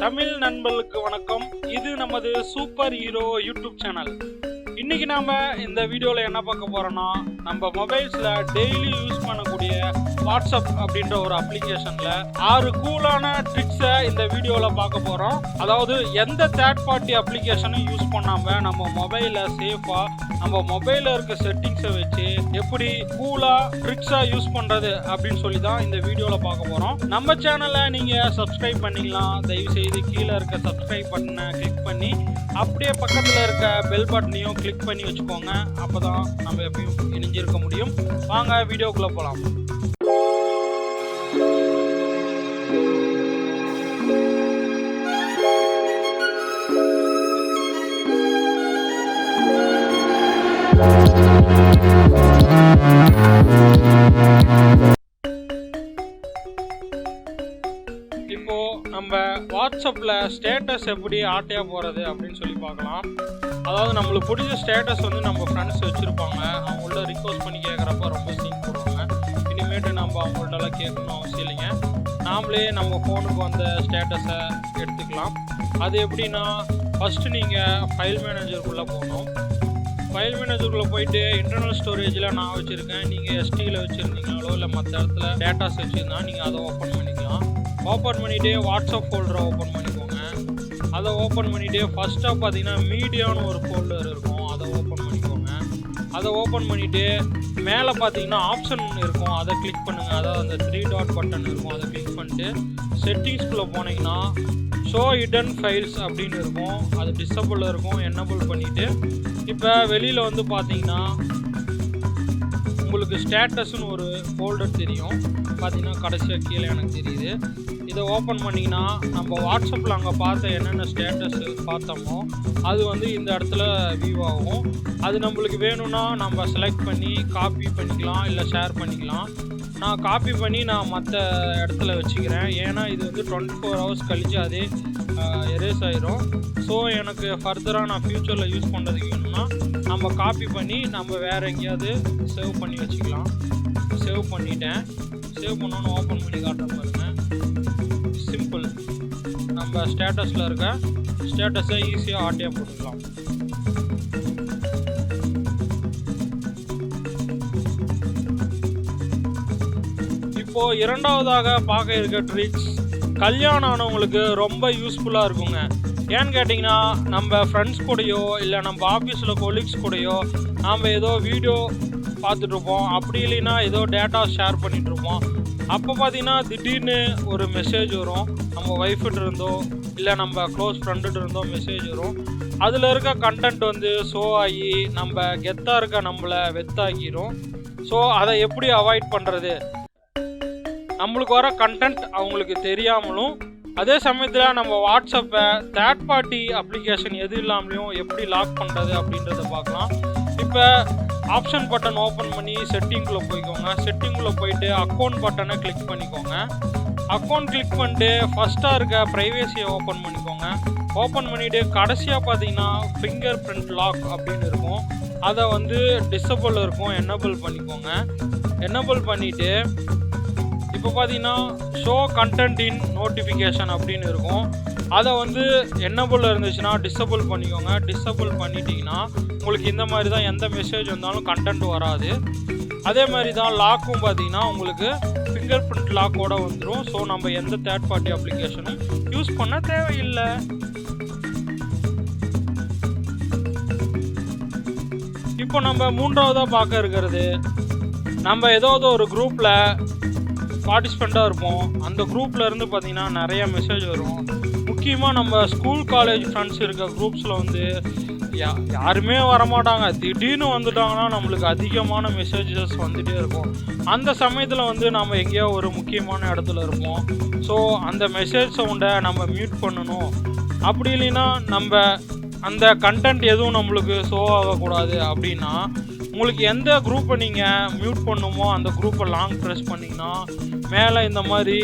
தமிழ் நண்பர்களுக்கு வணக்கம். இது நமது சூப்பர் ஹீரோ யூடியூப் சேனல். இன்னைக்கு நாம இந்த வீடியோல என்ன பார்க்க போறோம்னா, நம்ம மொபைல்ஸ்ல டெய்லி யூஸ் பண்ணக்கூடிய வாட்ஸ்அப் அப்படின்ற ஒரு அப்ளிகேஷன்ல 6 கூலான ட்ரிக்ஸை இந்த வீடியோல பார்க்க போறோம். அதாவது எந்த தேர்ட் பார்ட்டி அப்ளிகேஷனும் யூஸ் பண்ணாம நம்ம மொபைல சேஃபா நம்ம மொபைல்ல இருக்க செட்டிங்ஸை வச்சு எப்படி கூலா ட்ரிக்ஸா யூஸ் பண்றது அப்படின்னு சொல்லி தான் இந்த வீடியோல பார்க்க போறோம். நம்ம சேனலை நீங்க சப்ஸ்கிரைப் பண்ணிக்கலாம். தயவு செய்து கீழே இருக்க சப்ஸ்கிரைப் பட்டனை கிளிக் பண்ணி அப்படியே பக்கத்துல இருக்க பெல் பட்டனையும் கிளிக் பண்ணி வச்சுக்கோங்க. அப்பதான் நம்ம எப்பயும் இணைஞ்சிருக்க முடியும். வாங்க வீடியோக்குள்ள போலாம். இப்போ நம்ம வாட்ஸ்அப்ல ஸ்டேட்டஸ் எப்படி ஆட்டையா போறது அப்படின்னு சொல்லி பார்க்கலாம். அதாவது நம்மளுக்கு பிடிச்ச ஸ்டேட்டஸ் வந்து நம்ம ஃப்ரெண்ட்ஸ் வச்சிருப்பாங்க. அவங்கள்ட்ட ரிக்வஸ்ட் பண்ணி கேட்குறப்ப ரொம்ப சீன் போடுவாங்க. இனிமேட்டு நம்ம அவங்கள்ட்டலாம் கேட்கணும் அவசியம் இல்லைங்க. நாமளே நம்ம ஃபோனுக்கு வந்த ஸ்டேட்டஸை எடுத்துக்கலாம். அது எப்படின்னா, ஃபஸ்ட்டு நீங்கள் ஃபைல் மேனேஜருக்குள்ளே போகணும். ஃபைல் மேனேஜருக்குள்ளே போயிட்டு இன்டர்னல் ஸ்டோரேஜில் நான் வச்சுருக்கேன். நீங்கள் எஸ்டியில் வச்சுருந்தீங்களோ இல்லை மற்ற இடத்துல டேட்டாஸ் வச்சுருந்தா நீங்கள் அதை ஓப்பன் பண்ணிக்கலாம். ஓப்பன் பண்ணிவிட்டு வாட்ஸ்அப் ஃபோல்டரை ஓப்பன் பண்ணிக்கோங்க. அதை ஓப்பன் பண்ணிவிட்டு ஃபஸ்ட்டாக பார்த்தீங்கன்னா மீடியான்னு ஒரு ஃபோல்டர் இருக்கும். அதை ஓப்பன் பண்ணிக்கோங்க. அதை ஓப்பன் பண்ணிவிட்டு மேலே பார்த்தீங்கன்னா ஆப்ஷன் இருக்கும். அதை கிளிக் பண்ணுங்கள். அதாவது அந்த 3 டாட் பட்டன் இருக்கும். அதை கிளிக் பண்ணிட்டு செட்டிங்ஸ்குள்ளே போனீங்கன்னா ஷோ ஹிடன் ஃபைல்ஸ் அப்படின்னு இருக்கும். அது டிசபிள் இருக்கும். என்னபிள் பண்ணிவிட்டு இப்போ வெளியில் வந்து பார்த்தீங்கன்னா உங்களுக்கு ஸ்டேட்டஸ்னு ஒரு ஃபோல்டர் தெரியும். பார்த்தீங்கன்னா கடைசியாக கீழே எனக்கு தெரியுது. இதை ஓப்பன் பண்ணிங்கன்னா நம்ம வாட்ஸ்அப்பில் அங்கே பார்த்த என்னென்ன ஸ்டேட்டஸ் பார்த்தோமோ அது வந்து இந்த இடத்துல வியூ ஆகும். அது நம்மளுக்கு வேணும்னா நம்ம செலக்ட் பண்ணி காப்பி பண்ணிக்கலாம், இல்லை ஷேர் பண்ணிக்கலாம். நான் காப்பி பண்ணி நான் மற்ற இடத்துல வச்சுக்கிறேன். ஏன்னா இது வந்து 24 ஹவர்ஸ் கழித்து அதே எரேஸ் ஆயிரும். ஸோ எனக்கு ஃபர்தராக நான் ஃப்யூச்சரில் யூஸ் பண்ணுறதுக்கு வேணும்னா நம்ம காப்பி பண்ணி நம்ம வேறு எங்கேயாவது சேவ் பண்ணி வச்சுக்கலாம். சேவ் பண்ணிட்டேன். சேவ் பண்ணோன்னு ஓப்பன் பண்ணி காட்டுற பாருங்க. சிம்பிள். நம்ம ஸ்டேட்டஸில் இருக்க ஸ்டேட்டஸை ஈஸியாக ஆட்டியாக போட்டுக்கலாம். இப்போது இரண்டாவதாக பார்க்க இருக்க ட்ரிக்ஸ் கல்யாணம் ஆனவங்களுக்கு ரொம்ப யூஸ்ஃபுல்லாக இருக்குங்க. ஏன்னு கேட்டிங்கன்னா, நம்ம ஃப்ரெண்ட்ஸ் கூடயோ இல்லை நம்ம ஆஃபீஸில் கொலீக்ஸ் கூடயோ நாம் ஏதோ வீடியோ பார்த்துட்ருப்போம். அப்படி இல்லைன்னா ஏதோ டேட்டா ஷேர் பண்ணிகிட்ருப்போம். அப்போ பார்த்தீங்கன்னா திடீர்னு ஒரு மெசேஜ் வரும். நம்ம ஒய்ஃப்கிட்ட இருந்தோ இல்லை நம்ம க்ளோஸ் ஃப்ரெண்டுகிட்ட இருந்தோ மெசேஜ் வரும். அதில் இருக்க கண்டென்ட் வந்து ஷோ ஆகி நம்ம கெத்தாக இருக்க நம்மளை வெத்தாக்கிடும். ஸோ அதை எப்படி அவாய்ட் பண்ணுறது? நம்மளுக்கு வர கண்டென்ட் அவங்களுக்கு தெரியாமலும் அதே சமயத்தில் நம்ம வாட்ஸ்அப்பை தேர்ட் பார்ட்டி அப்ளிகேஷன் எது இல்லாமலையும் எப்படி லாக் பண்ணுறது அப்படின்றத பார்க்கலாம். இப்போ ஆப்ஷன் பட்டன் ஓப்பன் பண்ணி செட்டிங்குள்ளே போய்க்கோங்க. செட்டிங்குள்ளே போயிட்டு அக்கௌண்ட் பட்டனை கிளிக் பண்ணிக்கோங்க. அக்கௌண்ட் கிளிக் பண்ணிட்டு ஃபஸ்ட்டாக இருக்க ப்ரைவேசியை ஓப்பன் பண்ணிக்கோங்க. ஓப்பன் பண்ணிவிட்டு கடைசியாக பார்த்தீங்கன்னா ஃபிங்கர் பிரிண்ட் லாக் அப்படின்னு இருக்கும். அதை வந்து டிசபிள் இருக்கும். என்னபிள் பண்ணிக்கோங்க. என்னபிள் பண்ணிவிட்டு இப்போ பார்த்தீங்கன்னா ஷோ கண்டென்ட் இன் நோட்டிஃபிகேஷன் அப்படின்னு இருக்கும். அதை வந்து என்னபிள் இருந்துச்சுன்னா டிசபிள் பண்ணிக்கோங்க. டிசபிள் பண்ணிட்டீங்கன்னா உங்களுக்கு இந்த மாதிரி தான் எந்த மெசேஜ் வந்தாலும் கண்டென்ட் வராது. அதே மாதிரி தான் லாக்கும் பார்த்தீங்கன்னா உங்களுக்கு ஃபிங்கர் பிரிண்ட் லாக்கோட வந்துடும். ஸோ நம்ம எந்த தேர்ட் பார்ட்டி அப்ளிகேஷனும் யூஸ் பண்ண தேவையில்லை. இப்போ நம்ம மூன்றாவதாக பார்க்க இருக்கிறது, நம்ம ஏதாவது ஒரு குரூப்பில் பார்ட்டிசிபெண்ட்டாக இருப்போம். அந்த குரூப்பில் இருந்து பார்த்திங்கன்னா நிறைய மெசேஜ் வரும். முக்கியமாக நம்ம ஸ்கூல் காலேஜ் ஃப்ரெண்ட்ஸ் இருக்க குரூப்ஸில் வந்து யாருமே வரமாட்டாங்க. திடீர்னு வந்துட்டாங்கன்னா நம்மளுக்கு அதிகமான மெசேஜஸ் வந்துகிட்டே இருக்கும். அந்த சமயத்தில் வந்து நம்ம எங்கேயோ ஒரு முக்கியமான இடத்துல இருப்போம். ஸோ அந்த மெசேஜ் சவுண்டை நம்ம மியூட் பண்ணணும். அப்படி இல்லைன்னா நம்ம அந்த கண்டென்ட் எதுவும் நம்மளுக்கு ஷோ ஆகக்கூடாது அப்படின்னா உங்களுக்கு எந்த குரூப்பை நீங்கள் மியூட் பண்ணுமோ அந்த குரூப்பை லாங் ப்ரெஸ் பண்ணிங்கன்னா மேலே இந்த மாதிரி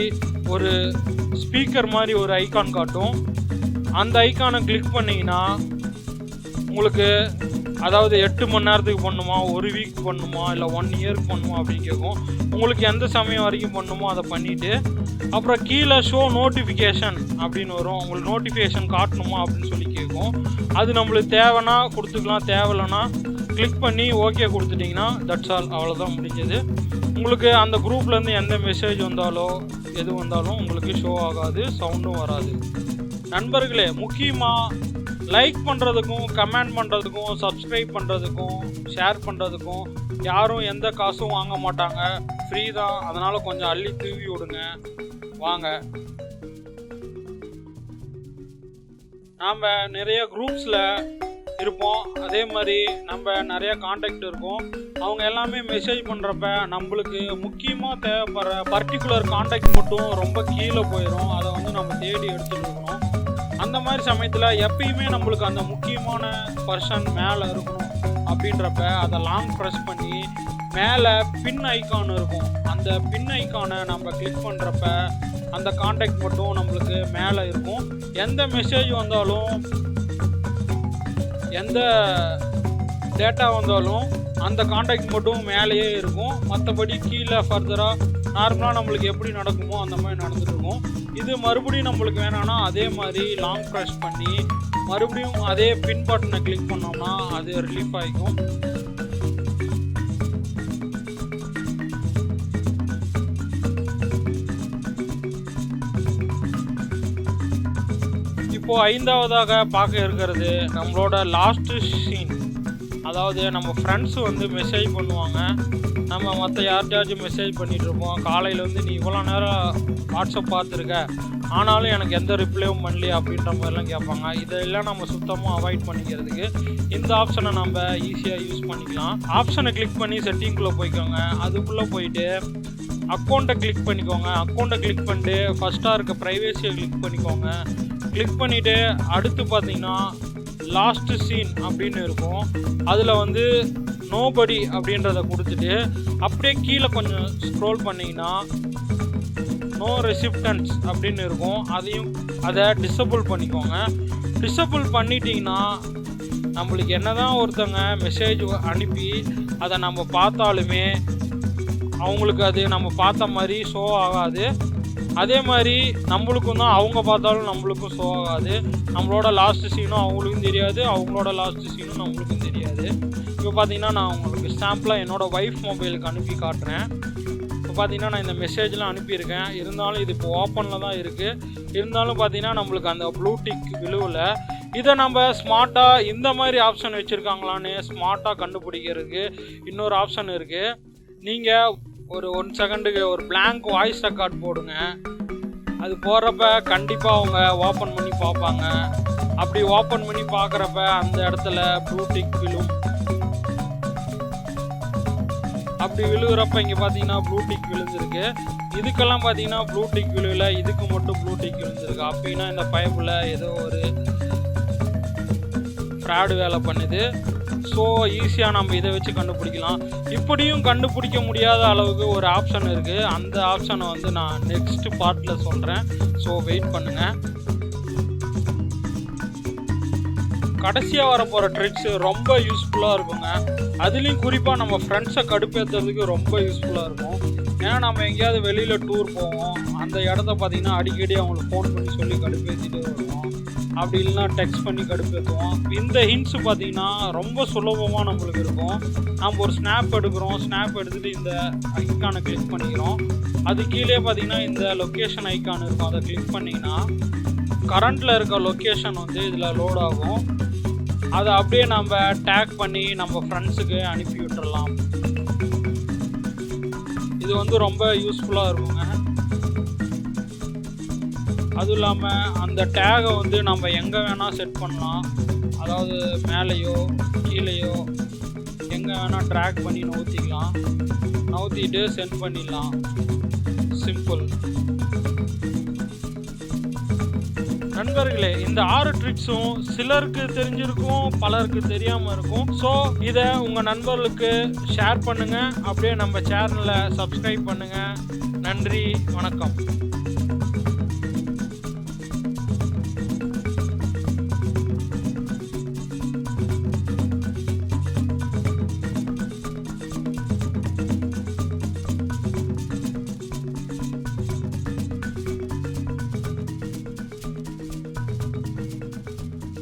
ஒரு ஸ்பீக்கர் மாதிரி ஒரு ஐக்கான் காட்டும். அந்த ஐக்கானை கிளிக் பண்ணிங்கன்னா உங்களுக்கு அதாவது 8 மணி நேரத்துக்கு பண்ணுமா, 1 வீக் பண்ணுமா, இல்லை 1 இயருக்கு பண்ணுமா அப்படின்னு கேட்கும். உங்களுக்கு எந்த சமயம் வரைக்கும் பண்ணுமோ அதை பண்ணிவிட்டு அப்புறம் கீழே ஷோ நோட்டிஃபிகேஷன் அப்படின்னு வரும். உங்களுக்கு நோட்டிஃபிகேஷன் காட்டணுமா அப்படின்னு சொல்லி கேட்கும். அது நம்மளுக்கு தேவைன்னா கொடுத்துக்கலாம், தேவையில்லைன்னா கிளிக் பண்ணி ஓகே கொடுத்துட்டிங்கன்னா தட்ஸ் ஆல், அவ்வளோதான் முடிஞ்சது. உங்களுக்கு அந்த குரூப்லேருந்து எந்த மெசேஜ் வந்தாலோ எது வந்தாலும் உங்களுக்கு ஷோ ஆகாது, சவுண்டும் வராது. நண்பர்களே, முக்கியமாக லைக் பண்ணுறதுக்கும் கமெண்ட் பண்ணுறதுக்கும் சப்ஸ்கிரைப் பண்ணுறதுக்கும் ஷேர் பண்ணுறதுக்கும் யாரும் எந்த காசும் வாங்க மாட்டாங்க, ஃப்ரீ தான். அதனால் கொஞ்சம் அள்ளி தூவி விடுங்க. வாங்க, நாம் நிறைய குரூப்ஸில் இருப்போம். அதே மாதிரி நம்ம நிறைய காண்டாக்ட் இருக்கும். அவங்க எல்லாமே மெசேஜ் பண்ணுறப்ப நம்மளுக்கு முக்கியமாக தேவைப்படுற பர்டிகுலர் காண்டாக்ட் மட்டும் ரொம்ப கீழே போயிடும். அதை வந்து நம்ம தேடி எடுத்துகிட்டு இருக்கணும். அந்த மாதிரி சமயத்தில் எப்பயுமே நம்மளுக்கு அந்த முக்கியமான பர்சன் மேலே இருக்கணும் அப்படின்றப்ப அதை லாங் ப்ரெஸ் பண்ணி மேலே பின் ஐக்கான் இருக்கும். அந்த பின் ஐக்கானை நம்ம கிளிக் பண்ணுறப்ப அந்த காண்டாக்ட் மட்டும் நம்மளுக்கு மேலே இருக்கும். எந்த மெசேஜ் வந்தாலும் எந்த டேட்டா வந்தாலும் அந்த காண்டாக்ட் மட்டும் மேலேயே இருக்கும். மற்றபடி கீழே ஃபர்தராக நார்மலாக நம்மளுக்கு எப்படி நடக்குமோ அந்த மாதிரி நடந்துட்டு இருக்கும். இது மறுபடியும் நம்மளுக்கு வேணான்னா அதே மாதிரி லாங் ப்ரெஸ் பண்ணி மறுபடியும் அதே பின் பட்டனை கிளிக் பண்ணோம்னா அது ரிலீஃப் ஆகிக்கும். இப்போது 5ஆவதாக பார்க்க இருக்கிறது நம்மளோட லாஸ்ட்டு சீன். அதாவது நம்ம ஃப்ரெண்ட்ஸு வந்து மெசேஜ் பண்ணுவாங்க. நம்ம மற்ற யார்கிட்டயாச்சும் மெசேஜ் பண்ணிகிட்ருப்போம். காலையில் வந்து நீ இவ்வளோ நேரம் வாட்ஸ்அப் பார்த்துருக்க, ஆனாலும் எனக்கு எந்த ரிப்ளையும் பண்ணலையே அப்படின்ற மாதிரிலாம் கேட்பாங்க. இதெல்லாம் நம்ம சுத்தமாக அவாய்ட் பண்ணிக்கிறதுக்கு இந்த ஆப்ஷனை நம்ம ஈஸியாக யூஸ் பண்ணிக்கலாம். ஆப்ஷனை கிளிக் பண்ணி செட்டிங்குள்ளே போய்க்கோங்க. அதுக்குள்ளே போயிட்டு அக்கௌண்ட்டை கிளிக் பண்ணிக்கோங்க. அக்கௌண்ட்டை கிளிக் பண்ணிட்டு ஃபஸ்ட்டாக இருக்க ப்ரைவேசியை கிளிக் பண்ணிக்கோங்க. கிளிக் பண்ணிவிட்டு அடுத்து பார்த்தீங்கன்னா லாஸ்ட்டு சீன் அப்படின்னு இருக்கும். அதில் வந்து நோபடி அப்படின்றத கொடுத்துட்டு அப்படியே கீழே கொஞ்சம் ஸ்க்ரோல் பண்ணிங்கன்னா நோ ரெசிப்டன்ஸ் அப்படின்னு இருக்கும். அதை டிசபிள் பண்ணிக்கோங்க. டிசபிள் பண்ணிட்டீங்கன்னா நம்மளுக்கு என்ன தான் ஒருத்தங்க மெசேஜ் அனுப்பி அதை நம்ம பார்த்தாலுமே அவங்களுக்கு அது நம்ம பார்த்த மாதிரி ஷோ ஆகாது. அதே மாதிரி நம்மளுக்கும் தான் அவங்க பார்த்தாலும் நம்மளுக்கும் ஷோ ஆகாது. நம்மளோட லாஸ்ட்டு சீனும் அவங்களுக்கும் தெரியாது, அவங்களோட லாஸ்ட்டு சீனும் நம்மளுக்கும் தெரியாது. இப்போ பார்த்தீங்கன்னா நான் உங்களுக்கு ஸ்டாம்பில் என்னோடய ஒய்ஃப் மொபைலுக்கு அனுப்பி காட்டுறேன். இப்போ பார்த்தீங்கன்னா நான் இந்த மெசேஜ்லாம் அனுப்பியிருக்கேன். இருந்தாலும் இது இப்போ ஓப்பனில் தான் இருக்குது. இருந்தாலும் பார்த்தீங்கன்னா நம்மளுக்கு அந்த ப்ளூ டிக் விழுவில். இதை நம்ம ஸ்மார்ட்டாக இந்த மாதிரி ஆப்ஷன் வச்சுருக்காங்களான்னு ஸ்மார்ட்டாக கண்டுபிடிக்கிறதுக்கு இன்னொரு ஆப்ஷன் இருக்குது. நீங்கள் ஒரு 1 செகண்டுக்கு ஒரு பிளாங்க் வாய்ஸ் ரெக்கார்ட் போடுங்க. அது போடுறப்ப கண்டிப்பாக அவங்க ஓப்பன் பண்ணி பார்ப்பாங்க. அப்படி ஓப்பன் பண்ணி பார்க்குறப்ப அந்த இடத்துல ப்ளூ டிக் விழும். அப்படி விழுகிறப்ப இங்கே பார்த்தீங்கன்னா ப்ளூ டிக் விழுந்திருக்கு. இதுக்கெல்லாம் பார்த்தீங்கன்னா ப்ளூ டிக் விழுவில், இதுக்கு மட்டும் ப்ளூ டிக் விழுந்திருக்கு. அப்படின்னா இந்த பைப்பில் ஏதோ ஒரு ஃப்ராடு வேலை பண்ணுது. ஸோ ஈஸியாக நம்ம இதை வச்சு கண்டுபிடிக்கலாம். இப்படியும் கண்டுபிடிக்க முடியாத அளவுக்கு ஒரு ஆப்ஷன் இருக்குது. அந்த ஆப்ஷனை வந்து நான் நெக்ஸ்ட் பார்ட்டில் சொல்கிறேன். ஸோ வெயிட் பண்ணுங்கள். கடைசியாக வரப்போகிற ட்ரிக்ஸு ரொம்ப யூஸ்ஃபுல்லாக இருக்குங்க. அதுலேயும் குறிப்பாக நம்ம ஃப்ரெண்ட்ஸை கடுப்பேற்றுறதுக்கு ரொம்ப யூஸ்ஃபுல்லாக இருக்கும். ஏன்னா நம்ம எங்கேயாவது வெளியில் டூர் போவோம், அந்த இடத்த பார்த்திங்கன்னா அடிக்கடி அவங்களுக்கு ஃபோன் பண்ணி சொல்லி கடுப்பேற்றிட்டு வருவோம். அப்படி இல்லைனா டெக்ஸ்ட் பண்ணி கடுப்பேற்றுவோம். இந்த ஹிண்ட்ஸு பார்த்திங்கன்னா ரொம்ப சுலபமாக நம்மளுக்கு இருக்கும். நம்ம ஒரு ஸ்னாப் எடுக்கிறோம், ஸ்னாப் எடுத்துகிட்டு இந்த ஐக்கானை கிளிக் பண்ணிக்கிறோம். அது கீழே பார்த்திங்கன்னா இந்த லொக்கேஷன் ஐக்கான் இருக்கும். அதை கிளிக் பண்ணிங்கன்னா கரண்ட்டில் இருக்க லொக்கேஷன் வந்து இதில் லோட் ஆகும். அதை அப்படியே நம்ம டேக் பண்ணி நம்ம ஃப்ரெண்ட்ஸுக்கு அனுப்பி விட்டுறலாம். இது வந்து ரொம்ப யூஸ்ஃபுல்லாக இருக்குங்க. அதுவும் இல்லாமல் அந்த டேகை வந்து நம்ம எங்கே வேணால் செட் பண்ணலாம். அதாவது மேலேயோ கீழேயோ எங்கே வேணால் ட்ராக் பண்ணி நவுத்திக்கலாம். நவுத்திட்டு சென்ட் பண்ணிடலாம். சிம்பிள். நண்பர்களே, இந்த 6 ட்ரிக்ஸும் சிலருக்கு தெரிஞ்சிருக்கும், பலருக்கு தெரியாமல் இருக்கும். ஸோ இதை உங்கள் நண்பர்களுக்கு ஷேர் பண்ணுங்கள். அப்படியே நம்ம சேனலை சப்ஸ்கிரைப் பண்ணுங்கள். நன்றி, வணக்கம்.